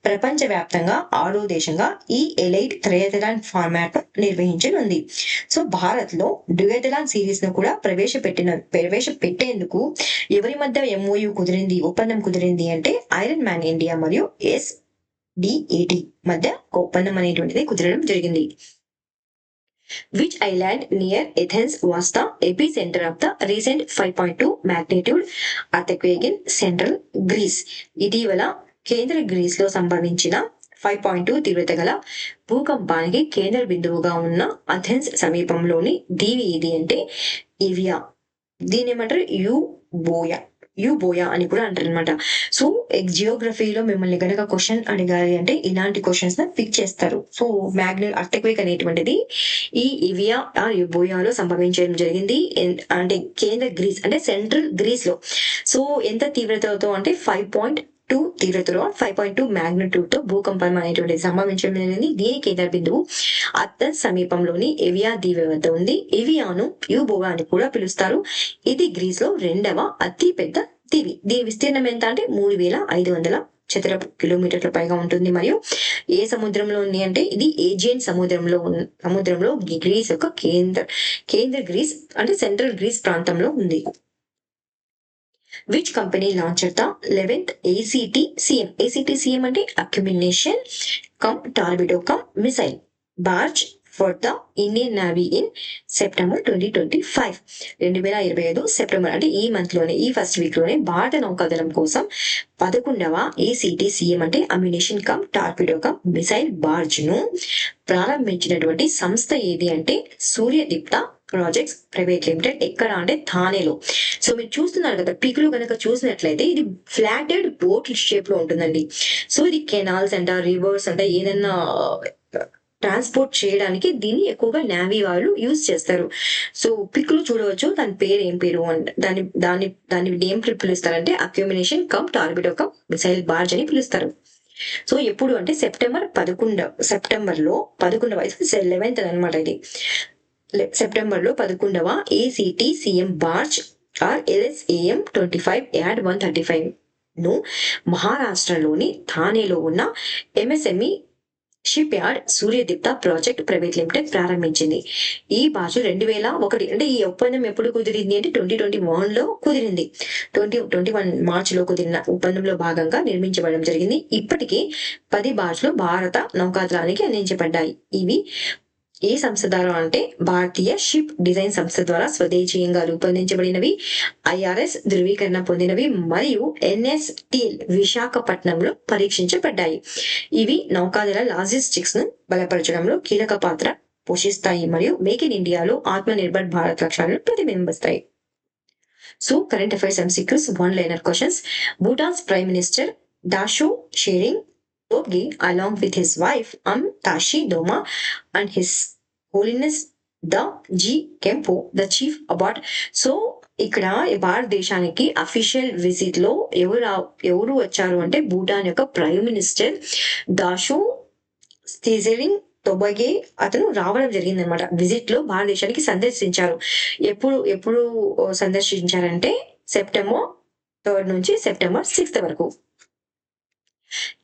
ప్రపంచ వ్యాప్తంగా 6వ దేశంగా ఈ ఎలైట్ ట్రయథలాన్ ఫార్మాట్ నిర్వహించనుంది. సో భారత్ లో డ్యూయథలాన్ సిరీస్ ను కూడా ప్రవేశపెట్టేందుకు ఎవరి మధ్య MOU కుదిరింది, ఒప్పందం కుదిరింది అంటే ఐరన్ మ్యాన్ ఇండియా మరియు SDAT మధ్య ఒప్పందం అనేటువంటిది కుదరడం జరిగింది. Which island near Athens was the epicenter of the recent 5.2 magnitude earthquake in central Greece? ఇటీవల కేంద్ర గ్రీస్ లో సంభవించిన 5.2 తీవ్రత గల భూకంపానికి కేంద్ర బిందువుగా ఉన్న అథెన్స్ సమీపంలోని దీవి ఇది అంటే ఇవియా. దీని ఏమంటారు? యూబోయా అని కూడా అంటారు అనమాట. సో జియోగ్రఫీలో మిమ్మల్ని గనక క్వశ్చన్ అడిగాలి అంటే ఇలాంటి క్వశ్చన్స్ పిక్ చేస్తారు. సో మ్యాగ్నెట్ అర్త్క్వేక్ అనేటువంటిది ఈ ఇవియా యూబోయాలో సంభవించడం జరిగింది. అంటే కేంద్ర గ్రీస్ అంటే సెంట్రల్ గ్రీస్ లో. సో ఎంత తీవ్రతతో అంటే 5.2 తీవ్రతలో 5.2 మ్యాగ్నిట్యూడ్ తో భూకంపం అనేటువంటిది సంభవించడం జరిగింది. దీని కేంద్ర బిందువు అథెన్స్ సమీపంలోని ఎవియా దీవి వద్ద ఉంది. ఎవియాను యూబోయా అని కూడా పిలుస్తారు. ఇది గ్రీస్ లో 2వ అతి పెద్ద దీవి. దీని విస్తీర్ణం ఎంత అంటే 3500 చదరపు కిలోమీటర్ల పైగా ఉంటుంది. మరియు ఏ సముద్రంలో ఉంది అంటే ఇది ఏజియన్ సముద్రంలో గ్రీస్ యొక్క కేంద్ర గ్రీస్ అంటే సెంట్రల్ గ్రీస్ ప్రాంతంలో ఉంది. Which company launched the 11th ACTCM? ACTCM అంటే Accumulation cum Torpedo cum Missile Barge for the Indian Navy in September 2025. 2025 September అంటే ఈ మంత్ లోనే, ఈ ఫస్ట్ వీక్ లోనే భారత నౌకాదళం కోసం 11వ ACTCM అంటే ammunition come torpedo cum missile barge ను ప్రారంభించినటువంటి సంస్థ ఏది అంటే సూర్యదీప్త ప్రాజెక్ట్స్ ప్రైవేట్ లిమిటెడ్. ఎక్కడ అంటే థానేలో. సో మీరు చూస్తున్నారు కదా పిక్ లో కనుక చూసినట్లయితే ఇది ఫ్లాటెడ్ బోట్ షేప్ లో ఉంటుందండి. సో ఇది కెనాల్స్ అంట, రివర్స్ అంట, ఏదన్నా ట్రాన్స్పోర్ట్ చేయడానికి దీన్ని ఎక్కువగా నేవీ వాళ్ళు యూజ్ చేస్తారు. సో పిక్ లో చూడవచ్చు దాని పేరు ఏం పేరు అంటే దాన్ని ఏం పిలుస్తారంటే ammunition cum torpedo cum missile barge అని పిలుస్తారు. సో ఎప్పుడు అంటే సెప్టెంబర్ 11 సెప్టెంబర్ లో 11వ 11th అనమాట ఇది. సెప్టెంబర్లో 11వ ACT CM barge or LSAM 25 yard 135 ను మహారాష్ట్రలోని థానేలో ఉన్న MSME shipyard Suryadipta project private limited ప్రారంభించింది. ఈ బార్జ్ 2001 అంటే ఈ ఒప్పందం ఎప్పుడు కుదిరింది అంటే 2021లో కుదిరింది. 2021 మార్చిలో కుదిరిన ఒప్పందంలో భాగంగా నిర్మించబడడం జరిగింది. ఇప్పటికీ 10 బార్జ్లు భారత నౌకాదళానికి అందించబడ్డాయి. ఇవి ఏ సంస్థ ద్వారా అంటే భారతీయ షిప్ డిజైన్ సంస్థ ద్వారా స్వదేశీయంగా రూపొందించబడినవి, IRS ధృవీకరణ పొందినవి మరియు NSTL విశాఖపట్నంలో పరీక్షించబడ్డాయి. ఇవి నౌకాదళ లాజిస్టిక్స్ ను బలపరచడంలో కీలక పాత్ర పోషిస్తాయి మరియు మేక్ ఇన్ ఇండియాలో ఆత్మనిర్భర్ భారత్ లక్ష్యాలను ప్రతిబింబిస్తాయి. So current affairs MCQs one liner questions. Bhutan's prime minister Dasho Tshering Tobgay, along with his wife Tashi Doma and His Holiness the G Kempo, the chief about. So ఇక్కడ భారతదేశానికి అఫీషియల్ విజిట్ లో ఎవరు వచ్చారు అంటే భూటాన్ యొక్క ప్రైమ్ మినిస్టర్ దాషో షెరింగ్ తొబగే అతను రావడం జరిగింది అనమాట. విజిట్ లో భారతదేశానికి సందర్శించారు. ఎప్పుడు సందర్శించారంటే సెప్టెంబర్ 3 నుంచి సెప్టెంబర్ 6 వరకు.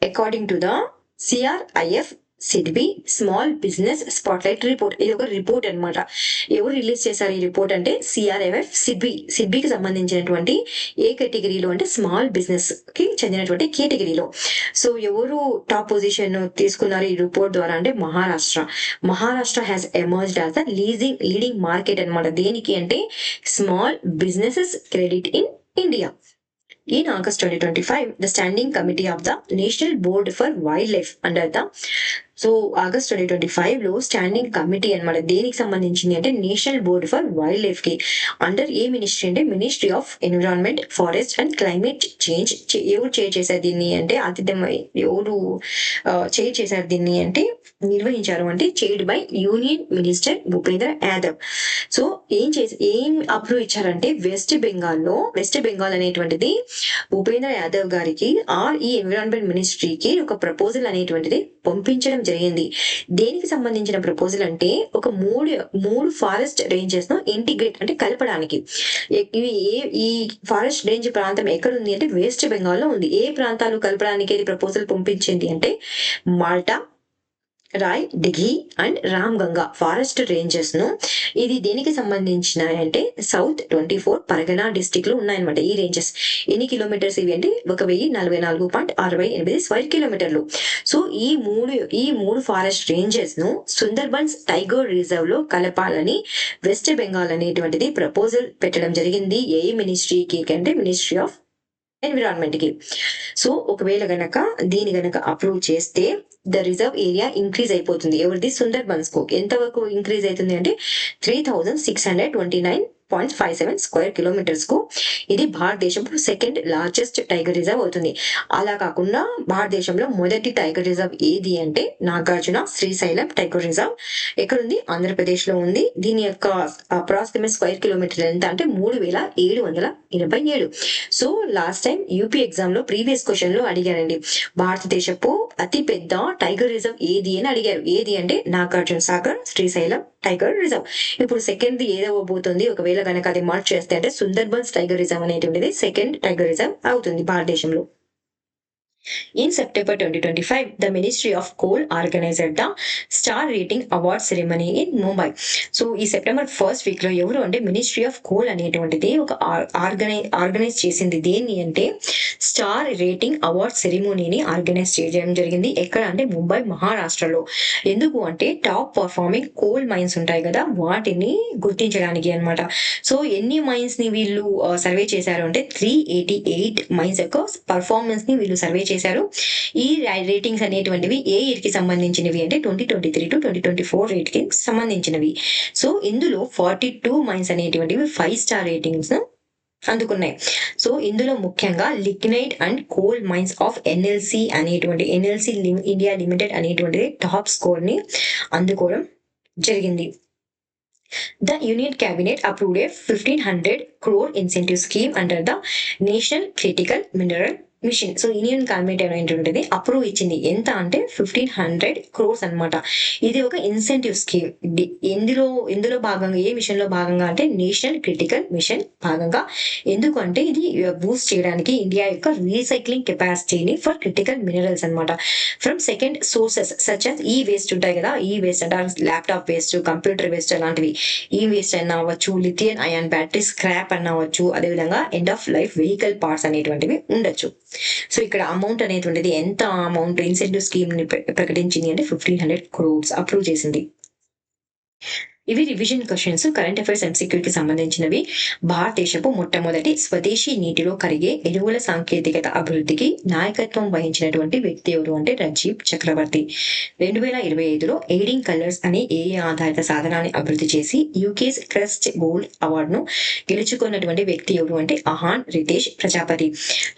According to the CRIF SIDBI small business spotlight report, ఇది ఒక రిపోర్ట్ అనమాట. ఎవరు రిలీజ్ చేశారు ఈ రిపోర్ట్ అంటే CRIF సిడ్బీకి సంబంధించినటువంటి ఏ కేటగిరీలో అంటే స్మాల్ బిజినెస్ కి చెందినటువంటి కేటగిరీలో. సో ఎవరు టాప్ పొజిషన్ తీసుకున్నారు ఈ రిపోర్ట్ ద్వారా అంటే Maharashtra has emerged as the leading market అనమాట. దేనికి అంటే small businesses credit in India. In August 2025, the Standing Committee of the National Board for Wildlife under the August 2025 లో స్టాండింగ్ కమిటీ అనమాట. దేనికి సంబంధించింది అంటే national board for wild life కి under ఏ ministry అంటే ministry of environment, forest and climate change. ఎవరు chair చేశారు దీన్ని అంటే ఎవరు చైర్ చేశారు దీన్ని అంటే నిర్వహించారు అంటే chaired by union minister Bhupendra Yadav. So ఏం అప్రూవ్ ఇచ్చారంటే వెస్ట్ బెంగాల్ అనేటువంటిది భూపేంద్ర యాదవ్ గారికి ఈ ఎన్విరాన్మెంట్ మినిస్ట్రీకి ఒక ప్రపోజల్ అనేటువంటిది పంపించడం జరిగింది. దేనికి సంబంధించిన ప్రపోజల్ అంటే ఒక మూడు ఫారెస్ట్ రేంజెస్ ను ఇంటిగ్రేట్ అంటే కలపడానికి. ఈ ఫారెస్ట్ రేంజ్ ప్రాంతం ఎక్కడ ఉంది అంటే వెస్ట్ బెంగాల్ లో ఉంది. ఏ ప్రాంతాలు కలపడానికి ఇది ప్రపోజల్ పంపించింది అంటే Malta, Rai Dighi and Ramganga forest ranges ను. ఇది దేనికి సంబంధించిన అంటే సౌత్ 24 పరగనా డిస్టిక్ లో ఉన్నాయన్నమాట ఈ రేంజెస్. ఎన్ని కిలోమీటర్స్ ఇవి అంటే 1044.68 స్క్వేర్ కిలోమీటర్లు. సో ఈ మూడు ఫారెస్ట్ రేంజెస్ ను సుందర్బన్స్ టైగర్ రిజర్వ్ లో కలపాలని వెస్ట్ బెంగాల్ అనేటువంటిది ప్రపోజల్ పెట్టడం జరిగింది. ఏ మినిస్ట్రీకి అంటే మినిస్ట్రీ ఆఫ్ ఎన్విరాన్మెంట్ కి. సో ఒకవేళ దీని గనక అప్రూవ్ చేస్తే ద రిజర్వ్ ఏరియా ఇంక్రీజ్ అయిపోతుంది. ఎవరిది సుందర్బన్స్ కు ఎంతవరకు ఇంక్రీజ్ అవుతుంది అంటే 3629.57 స్క్వేర్ కిలోమీటర్స్ కు. ఇది భారతదేశంలో సెకండ్ లార్జెస్ట్ టైగర్ రిజర్వ్ అవుతుంది. అలా కాకుండా భారతదేశంలో మొదటి టైగర్ రిజర్వ్ ఏది అంటే నాగార్జున శ్రీశైలం టైగర్ రిజర్వ్. ఎక్కడుంది? ఆంధ్రప్రదేశ్ లో ఉంది. దీని యొక్క అప్రాక్సిమేట్ స్క్వేర్ కిలోమీటర్ ఎంత అంటే 3727. So last time UP exam లో ప్రీవియస్ క్వశ్చన్ లో అడిగారండి, భారతదేశపు అతి పెద్ద టైగర్ రిజర్వ్ ఏది అని అడిగారు. ఏది అంటే నాగార్జున సాగర్ శ్రీశైలం టైగర్ రిజర్వ్. ఇప్పుడు సెకండ్ ఏదవ్వబోతుంది ఒకవేళ కనుక అది మార్చ్ చేస్తే అంటే సుందర్బన్స్ టైగర్ రిజర్వ్ అనేటువంటిది సెకండ్ టైగర్ రిజర్వ్ అవుతుంది భారతదేశంలో. In September 2025, the Ministry of Coal organized the Star Rating Award ceremony in Mumbai. So ఈ సెప్టెంబర్ 1st వీక్ లో ఎవరు అంటే మినిస్ట్రీ ఆఫ్ కోల్ అనేటువంటిది ఒక ఆర్గనైజ్ చేసింది. దేన్ని అంటే స్టార్ రేటింగ్ అవార్డ్ సెరిమోనీని ఆర్గనైజ్ చేయడం జరిగింది. ఎక్కడ అంటే ముంబై మహారాష్ట్రలో. ఎందుకు అంటే టాప్ పర్ఫార్మింగ్ కోల్ మైన్స్ ఉంటాయి కదా వాటిని గుర్తించడానికి అనమాట. సో ఎన్ని మైన్స్ ని వీళ్ళు సర్వే చేశారు అంటే 388 మైన్స్ యొక్క పర్ఫార్మెన్స్ ని వీళ్ళు సర్వే చేశారు. ఈ రేటింగ్స్ అనేటువంటివి ఏ ఇయర్ కి సంబంధించినవి అంటే 2023 to 2024 రేట్ కి సంబంధించినవి. సో ఇందులో 42 మైన్స్ అనేటువంటివి 5 స్టార్ రేటింగ్స్ ను అందుకున్నాయి. సో ఇందులో ముఖ్యంగా lignite and coal mines of NLC India limited అనేటువంటిది టాప్ స్కోర్ ని అందుకోవడం జరిగింది. The Union Cabinet approved a 1,500 crore incentive scheme under the National Critical Mineral mission. So union cabinet అనేటువంటిది approve ఇచ్చింది. ఎంత అంటే 1500 crores అన్నమాట. ఇది ఒక ఇన్సెంటివ్ స్కీమ్. ఎందులో ఇందులో భాగంగా ఏ మిషన్ లో భాగంగా అంటే నేషనల్ క్రిటికల్ మిషన్ భాగంగా. ఎందుకు అంటే ఇది బూస్ట్ చేయడానికి ఇండియా యొక్క రీసైక్లింగ్ కెపాసిటీని ఫర్ క్రిటికల్ మినరల్స్ అన్నమాట. From second sources such as ఈ వేస్ట్ ఉంటాయి కదా, ఈ వేస్ట్ అంటే ల్యాప్టాప్ వేస్ట్, కంప్యూటర్ వేస్ట్ అలాంటివి. ఈ వేస్ట్ అన్న అవ్వచ్చు, లిథియం అయాన్ బ్యాటరీ స్క్రాప్ అన్న అవ్వచ్చు, అదేవిధంగా end of life vehicle parts అనేటువంటివి ఉండొచ్చు. సో ఇక్కడ అమౌంట్ అనేటువంటిది ఎంత అమౌంట్ ఇన్సెంటివ్ స్కీమ్ ని ప్రకటించింది అంటే 1500 crores అప్రూవ్ చేసింది. ఇవి రివిజన్ క్వశ్చన్స్, కరెంట్ అఫైర్స్ ఎంసీక్యూకి సంబంధించినవి. భారతదేశపు మొట్టమొదటి స్వదేశీ నీటిలో కరిగే ఎరువుల సాంకేతికత అభివృద్ధికి నాయకత్వం వహించినటువంటి వ్యక్తి ఎవరు అంటే రాజీవ్ చక్రవర్తి. 2025లో ఎయిడింగ్ కలర్స్ అనే ఏఏ ఆధారిత సాధనాన్ని అభివృద్ధి చేసి యూకేస్ క్రెస్ట్ గోల్డ్ అవార్డును గెలుచుకున్నటువంటి వ్యక్తి ఎవరు అంటే అహాన్ రితేష్ ప్రజాపతి.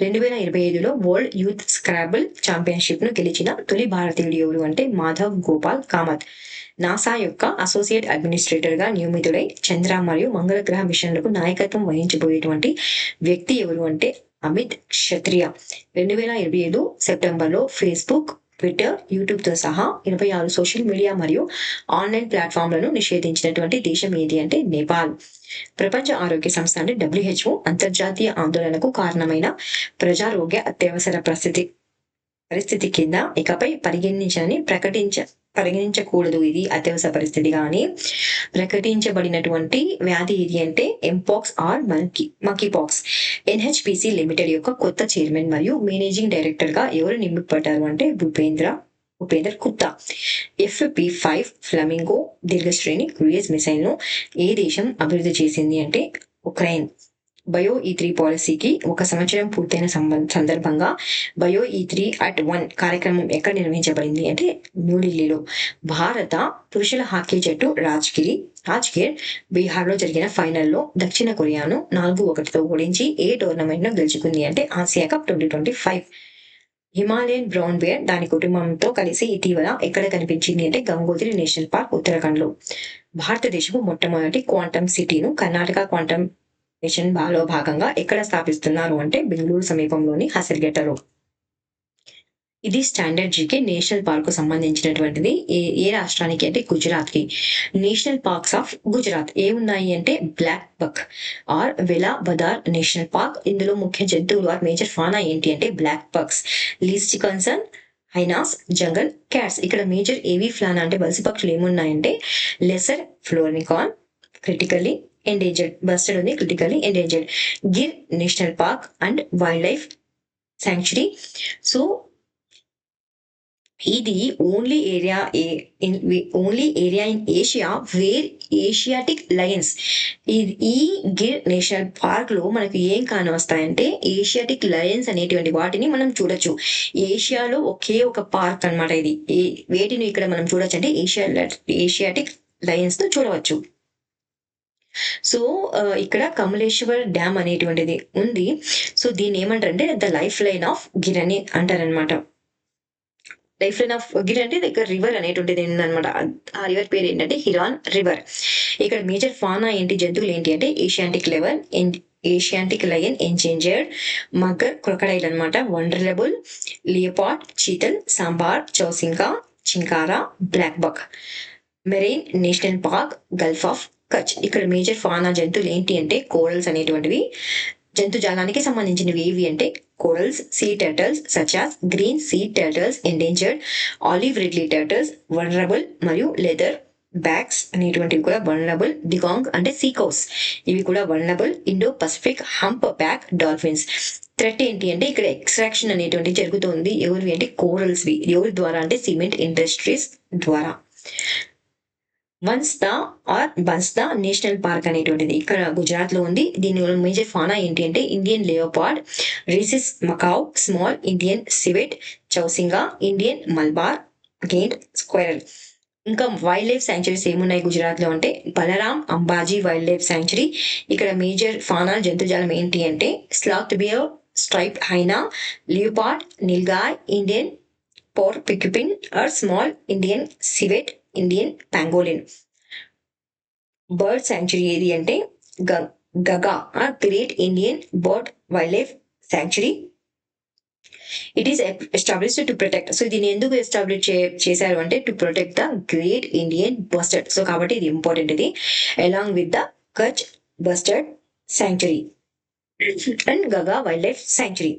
2025లో వరల్డ్ యూత్ స్క్రాబుల్ ఛాంపియన్షిప్ ను గెలిచిన తొలి భారతీయుడు ఎవరు అంటే మాధవ్ గోపాల్ కామత్. నాసా యొక్క అసోసియేట్ అడ్మినిస్ట్రేటర్ గా నియమితుడై చంద్ర మరియు మంగళగ్రహ మిషన్లకు నాయకత్వం వహించబోయేటువంటి వ్యక్తి ఎవరు అంటే అమిత్ క్షత్రియ. 2025 సెప్టెంబర్లో ఫేస్బుక్, ట్విట్టర్, యూట్యూబ్ తో సహా 26 సోషల్ మీడియా మరియు ఆన్లైన్ ప్లాట్ఫామ్లను నిషేధించినటువంటి దేశం ఏది అంటే నేపాల్. ప్రపంచ ఆరోగ్య సంస్థ అంటే WHO అంతర్జాతీయ ఆందోళనకు కారణమైన ప్రజారోగ్య అత్యవసర పరిస్థితి కింద ఇకపై పరిగణించకూడదు ఇది అత్యవసర పరిస్థితి కానీ ప్రకటించబడినటువంటి వ్యాధి ఇది అంటే ఎంపాక్స్ ఆర్ మకీపాక్స్. ఎన్హెచ్పిసి లిమిటెడ్ యొక్క కొత్త చైర్మన్ మరియు మేనేజింగ్ డైరెక్టర్ గా ఎవరు నియమింపబడ్డారు అంటే భూపేందర్ గుప్తా. FP5 ఫ్లమింగో దీర్ఘశ్రేణి క్రూయిజ్ మిసైల్ ను ఏ దేశం అభివృద్ధి చేసింది అంటే ఉక్రెయిన్. బయో E3 పాలసీకి 1 సంవత్సరం పూర్తయిన సందర్భంగా బయో E3 at 1 కార్యక్రమం ఎక్కడ నిర్వహించబడింది అంటే న్యూఢిల్లీలో. భారత పురుషుల హాకీ జట్టు రాజ్గిర్ బీహార్ లో జరిగిన ఫైనల్లో దక్షిణ కొరియాను 4-1తో ఓడించి ఏ టోర్నమెంట్ ను గెలుచుకుంది అంటే Asia cup 2025. Himalayan brown bear దాని కుటుంబంతో కలిసి ఇటీవల ఎక్కడ కనిపించింది అంటే గంగోత్రి నేషనల్ పార్క్ ఉత్తరాఖండ్ లో. భారతదేశపు మొట్టమొదటి క్వాంటమ్ సిటీను కర్ణాటక క్వాంటమ్ మిషన్ లో భాగంగా ఎక్కడ స్థాపిస్తున్నారు అంటే బెంగళూరు సమీపంలోని హసిర్గట్టలో. ఇది స్టాండర్డ్ జీకే. నేషనల్ పార్క్ కు సంబంధించినటువంటిది ఏ రాష్ట్రానికి అంటే గుజరాత్ కి. నేషనల్ పార్క్స్ ఆఫ్ గుజరాత్ ఏమున్నాయి అంటే blackbuck or Velavadar national park. ఇందులో ముఖ్య జంతువులు ఆర్ మేజర్ ఫానా ఏంటి అంటే blackbucks, least concern hyenas, jungle cats. ఇక్కడ మేజర్ ఏవి ఫ్లానా అంటే వలస పక్షులు ఏమున్నాయంటే lesser florican critically endangered, bustard ఉంది critically endangered. Gir national park and wildlife sanctuary. So ఇది only area in Asia where Asiatic lions. ఈ గిర్ నేషనల్ పార్క్ లో మనకు ఏం కాని వస్తాయంటే ఏషియాటిక్ లయన్స్ అనేటువంటి వాటిని మనం చూడొచ్చు. ఏషియాలో ఒకే ఒక పార్క్ అన్నమాట ఇది. వేటిని ఇక్కడ మనం చూడొచ్చు అంటే ఏషియాటిక్ లయన్స్ ను చూడవచ్చు. సో ఇక్కడ కమలేశ్వర్ డ్యామ్ అనేటువంటిది ఉంది. సో దీన్ని ఏమంటారంటే the life line of Gir అని అంటారనమాట. లైఫ్ లైన్ ఆఫ్ గిర్ అంటే ఇక్కడ రివర్ అనేటువంటిది ఏంటనమాట. ఆ రివర్ పేరు ఏంటంటే హిరాన్ రివర్. ఇక్కడ మేజర్ ఫానా ఏంటి, జంతువులు ఏంటి అంటే Asiatic lion endangered, mugger crocodile అనమాట, vulnerable, leopard, chital, sambar, chousingha, chinkara, blackbuck. Marine national park gulf of Kutch. ఇక్కడ మేజర్ ఫానా జంతువులు ఏంటి అంటే కోరల్స్ అనేటువంటివి. జంతుజాలానికి సంబంధించినవి ఏవి అంటే corals, sea turtles such as green sea turtles endangered, olive ridley turtles vulnerable మరియు లెదర్ బ్యాక్స్ అనేటువంటివి కూడా వల్నరబుల్. డిగాంగ్ అంటే సీకోస్, ఇవి కూడా vulnerable. Indo Pacific humpback dolphins. Threat ఏంటి అంటే ఇక్కడ ఎక్స్ట్రాక్షన్ అనేటువంటి జరుగుతుంది. ఎవరివి అంటే కోరల్స్వి. ఎవరి ద్వారా అంటే సిమెంట్ ఇండస్ట్రీస్ ద్వారా. బన్స్దా నేషనల్ పార్క్ అనేటువంటిది ఇక్కడ గుజరాత్ లో ఉంది. దీని మేజర్ ఫానా ఏంటి అంటే Indian leopard, rhesus macaque, small Indian civet, chousingha, Indian Malabar giant squirrel. ఇంకా వైల్డ్ లైఫ్ శాంక్చురీస్ ఏమున్నాయి గుజరాత్ లో అంటే Balaram Ambaji wildlife sanctuary. ఇక్కడ మేజర్ ఫానా జంతుజాలం ఏంటి అంటే sloth bear, striped hyena, leopard, nilgai, Indian porcupine or small Indian civet, Indian pangolin. Bird sanctuary ఏది అంటే Gaga great Indian bird wildlife sanctuary. It is established to protect. So దీన్ని ఎందుకు establish చేశారు అంటే to protect the great Indian bustard. So కాబట్టి ఇది important. ఇది along with the Kutch bustard sanctuary and Gaga wildlife sanctuary.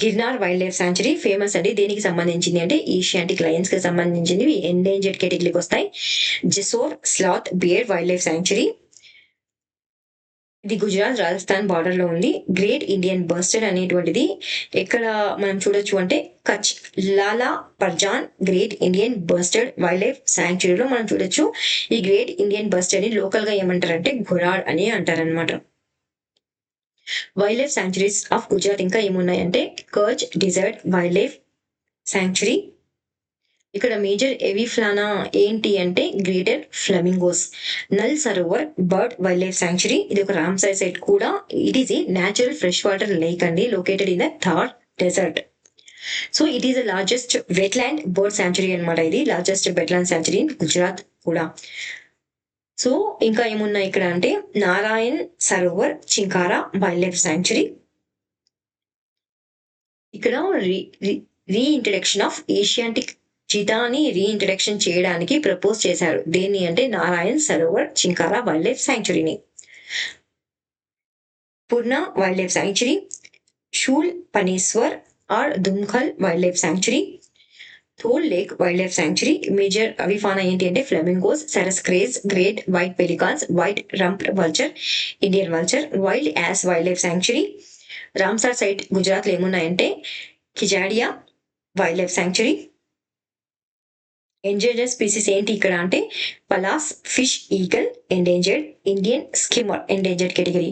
Girnar wildlife sanctuary famous అండి. దేనికి సంబంధించింది అంటే ఏషియాటిక్ లయన్స్ కి సంబంధించింది. ఎండేంజర్డ్ కేటగిరీకి వస్తాయి. Jessore sloth bear wildlife sanctuary, ఇది గుజరాత్ రాజస్థాన్ బార్డర్ లో ఉంది. గ్రేట్ ఇండియన్ బస్టర్డ్ అనేటువంటిది ఎక్కడ మనం చూడొచ్చు అంటే Kutch Lala Parjan great Indian bustard wildlife శాంక్చురీలో మనం చూడొచ్చు. ఈ గ్రేట్ ఇండియన్ బస్టర్డ్ ని లోకల్ గా ఏమంటారంటే ఘొరాడ్ అని అంటారనమాట. Wildlife sanctuaries of Gujarat ఇంకా ఏమున్నాయంటే Kutch desert wildlife sanctuary. ఇక్కడ మేజర్ ఎవిఫ్లానా ఏంటి అంటే greater flamingos. Nal Sarovar bird wildlife sanctuary, ఇది ఒక రామ్సర్ సైట్ కూడా. It is a natural fresh water lake అండి, located in the Thar desert. So it is the largest wetland bird sanctuary అనమాట. ఇది largest wetland sanctuary in Gujarat కూడా. So ఇంకా ఏమున్నాయి ఇక్కడ అంటే Narayan Sarovar Chinkara wildlife sanctuary. ఇక్కడ రీఇంట్రడక్షన్ ఆఫ్ ఏషియాటిక్ చితాని రీఇంట్రడక్షన్ చేయడానికి ప్రపోజ్ చేశారు. దేన్ని అంటే నారాయణ్ సరోవర్ చింకారా వైల్డ్ లైఫ్ శాంక్చురీని. Purna wildlife sanctuary, Shoolpaneshwar or Dumkhal wildlife sanctuary, Thol lake wildlife sanctuary. Major avifauna ఏంటి అంటే flamingos, sarus crane, great white pelicans, white rump vulture, Indian vulture, wild ass wildlife sanctuary. Ramsar site Gujarat లో ఏమున్నాయంటే Khijadia wildlife sanctuary. Endangered species ఏంటి ఇక్కడ అంటే Pallas fish eagle endangered, Indian skimmer endangered category.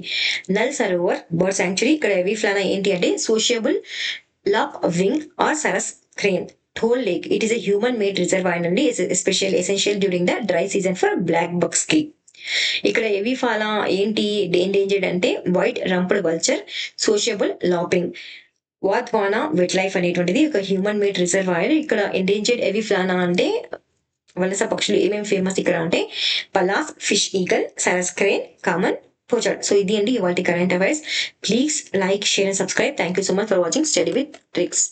Nal Sarovar bird sanctuary, ఇక్కడ avifauna ఏంటి అంటే sociable lapwing or sarus crane. Thol lake it is a human made reservoir అండి, essential during the dry season for blackbucks కి. ఇక్కడ avifauna ఏంటి endangered అంటే white రంప్డ్ vulture, sociable lapwing. Wadhwana wetland అనేటువంటిది ఒక హ్యూమన్ మేడ్ రిజర్వాయర్. ఇక్కడ endangered avifauna అంటే వలస పక్షులు ఏమేమి ఫేమస్ ఇక్కడ అంటే Pallas fish eagle, sarus crane, common pochard. So ఇది అండి ఇవాళ current affairs. Please like, share and subscribe. Thank you so much for watching study with tricks.